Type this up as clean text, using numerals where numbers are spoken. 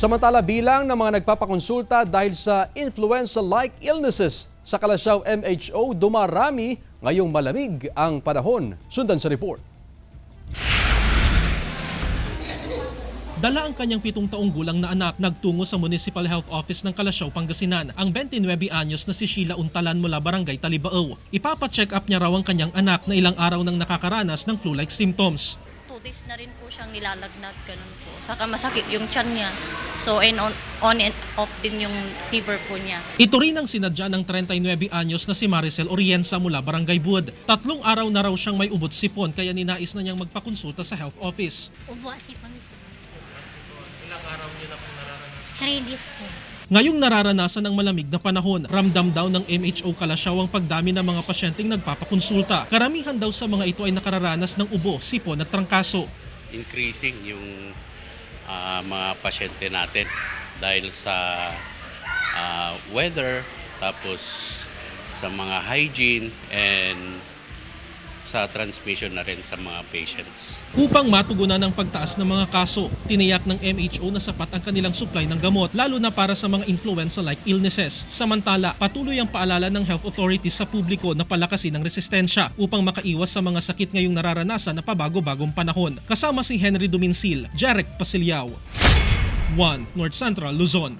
Samantala, bilang ng mga nagpapakonsulta dahil sa influenza-like illnesses sa Calasiao MHO, dumarami ngayong malamig ang panahon. Sundan sa report. Dala ang kanyang 7 taong gulang na anak nagtungo sa Municipal Health Office ng Calasiao, Pangasinan. Ang 29 anyos na si Sheila Untalan mula Barangay Talibao. Ipapacheck up niya raw ang kanyang anak na ilang araw nang nakakaranas ng flu-like symptoms. 2 days na rin po siyang nilalagnat, ganun po. Saka masakit yung tiyan niya. So, and on and off din yung fever po niya. Ito rin ang sinadya ng 39 anyos na si Maricel Orienza mula Barangay Bud. 3 araw na raw siyang may ubot sipon kaya ninais na niyang magpakonsulta sa health office. Ubo sipon po. Ilang araw niyo na pong nararanasan? 3 days po. Ngayong nararanasan ng malamig na panahon, ramdam daw ng MHO Calasiao ang pagdami ng mga pasyenteng nagpapakonsulta. Karamihan daw sa mga ito ay nakararanas ng ubo, sipon at trangkaso. Increasing yung mga pasyente natin dahil sa weather, tapos sa mga hygiene and sa transmission na rin sa mga patients. Upang matugunan ang pagtaas ng mga kaso, tiniyak ng MHO na sapat ang kanilang supply ng gamot, lalo na para sa mga influenza-like illnesses. Samantala, patuloy ang paalala ng health authorities sa publiko na palakasin ang resistensya upang makaiwas sa mga sakit ngayong nararanasan na pabago-bagong panahon. Kasama si Henry Duminsil, Jarek Pasiliao, 1 North Central, Luzon.